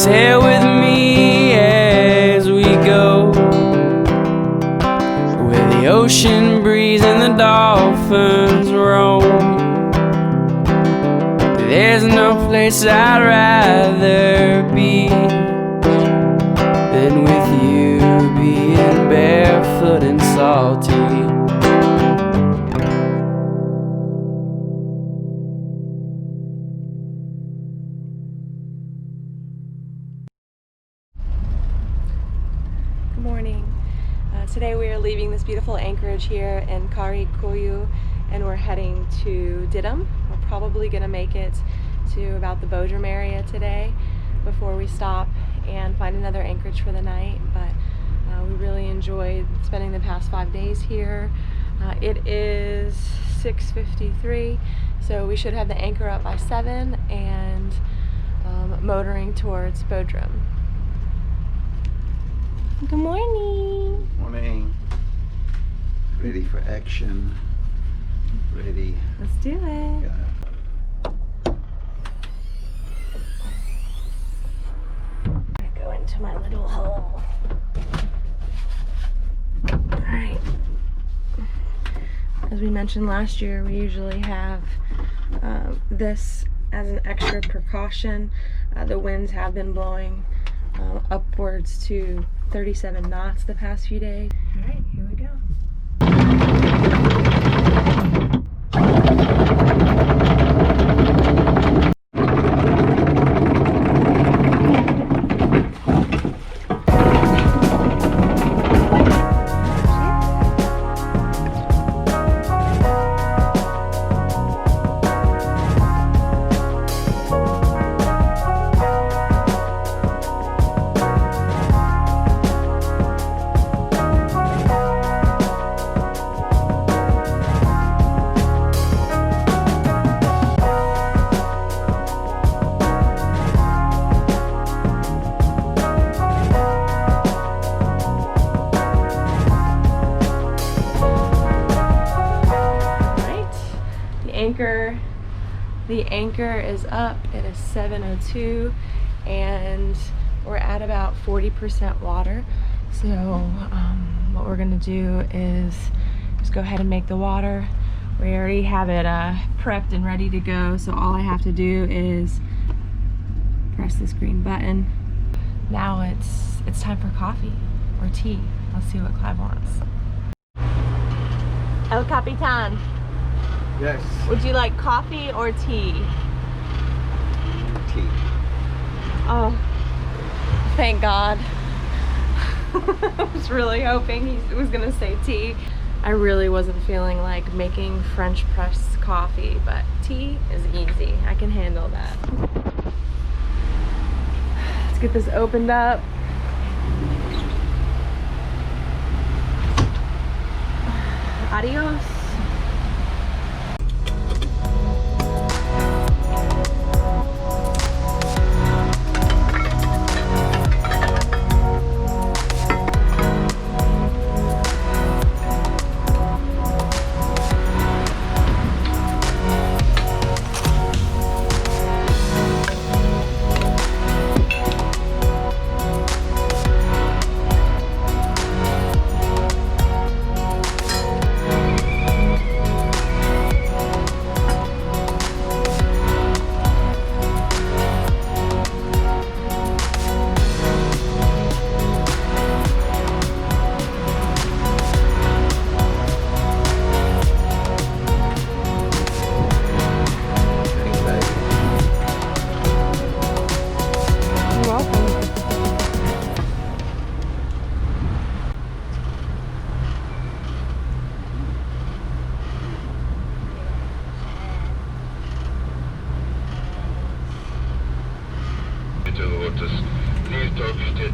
Sail with me as we go, where the ocean breeze and the dolphins roam. There's no place I'd rather be than with you, being barefoot and salty. Good morning. Today we are leaving this beautiful anchorage here in Karikoyu and we're heading to Didim. We're probably going to make it to about the Bodrum area today before we stop and find another anchorage for the night, but we really enjoyed spending the past 5 days here. It is 6:53, so we should have the anchor up by 7 and motoring towards Bodrum. Good morning. Morning. Ready for action. Ready. Let's do it. I go into my little hole. Alright. As we mentioned last year, we usually have this as an extra precaution. The winds have been blowing upwards to 37 knots the past few days. All right, here we go. The anchor is up. It is 7:02 and we're at about 40% water. So what we're gonna do is just go ahead and make the water. We already have it prepped and ready to go, so all I have to do is press this green button. Now it's time for coffee or tea. Let's see what Clive wants. El Capitan. Yes. Would you like coffee or tea? Tea. Oh, thank God. I was really hoping he was gonna say tea. I really wasn't feeling like making French press coffee, but tea is easy. I can handle that. Let's get this opened up. Adios.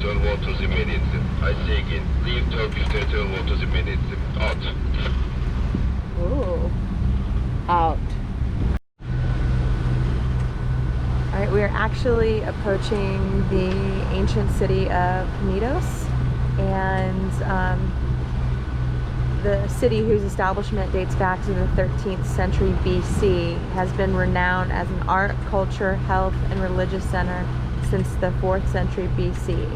territorial waters immediately. I say again, leave Turkish territorial waters immediately. Out. Ooh. Out. Alright, we are actually approaching the ancient city of Knidos, and the city, whose establishment dates back to the 13th century BC, has been renowned as an art, culture, health, and religious center since the 4th century BC.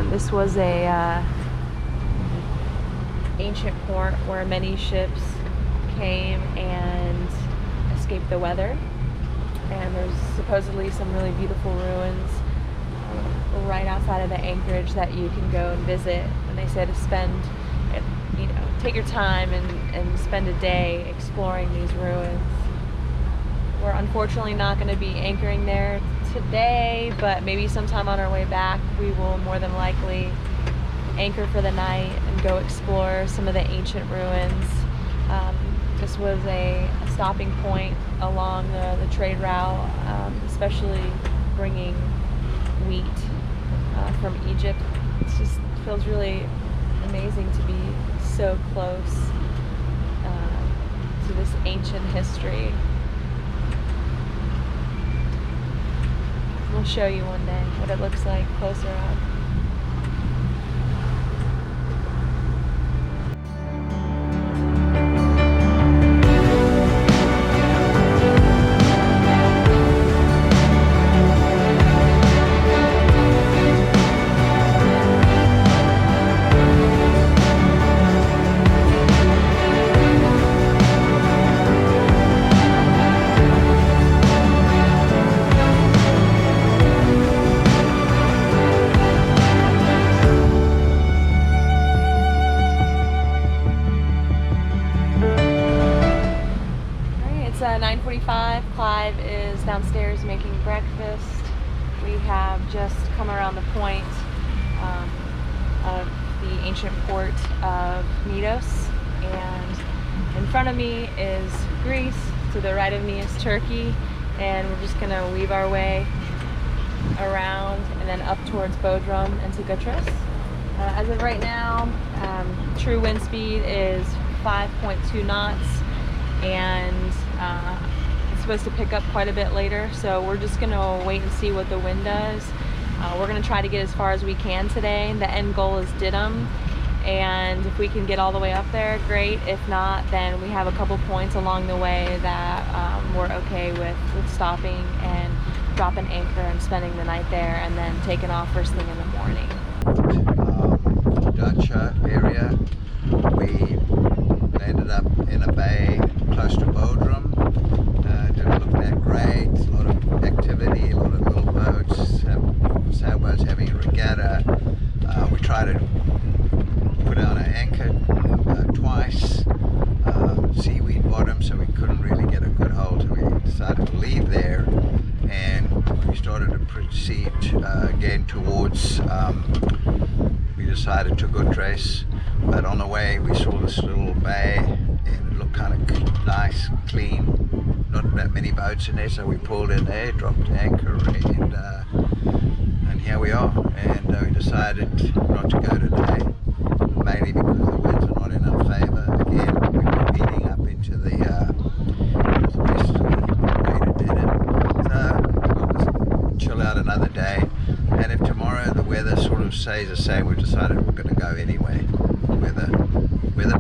This was a ancient port where many ships came and escaped the weather, and there's supposedly some really beautiful ruins right outside of the anchorage that you can go and visit. And they say to spend, you know, take your time and spend a day exploring these ruins. We're unfortunately not going to be anchoring there today, but maybe sometime on our way back we will more than likely anchor for the night and go explore some of the ancient ruins. This was a stopping point along the trade route, especially bringing wheat from Egypt. It just feels really amazing to be so close to this ancient history. We'll show you one day what it looks like closer up. It's 9:45. Clive is downstairs making breakfast. We have just come around the point of the ancient port of Knidos, and in front of me is Greece, to the right of me is Turkey, and we're just gonna weave our way around and then up towards Bodrum and Sigutris. As of right now, true wind speed is 5.2 knots, and it's supposed to pick up quite a bit later, so we're just gonna wait and see what the wind does. We're gonna try to get as far as we can today. The end goal is Didim, and if we can get all the way up there, great. If not, then we have a couple points along the way that we're okay with stopping and dropping anchor and spending the night there, and then taking off first thing in the morning. Dacha area. We ended up in a bay close to Bodrum. Didn't look that great. A lot of activity, a lot of little boats, sailboats having a regatta. We tried to put down an anchor twice. Seaweed bottom, so we couldn't really get a good hold. So we decided to leave there, and we started to proceed again towards. We decided to Sigutris, but on the way we saw this little bay, and it looked kind of nice, clean. Not that many boats in there, so we pulled in there, dropped anchor, and here we are. And we decided not to go today, mainly because the winds are not in our favour. Again, we were heading up into the northwesterly way to Didim. So we'll just chill out another day. And if tomorrow the weather sort of stays the same, we've decided we're going to go anyway. Weather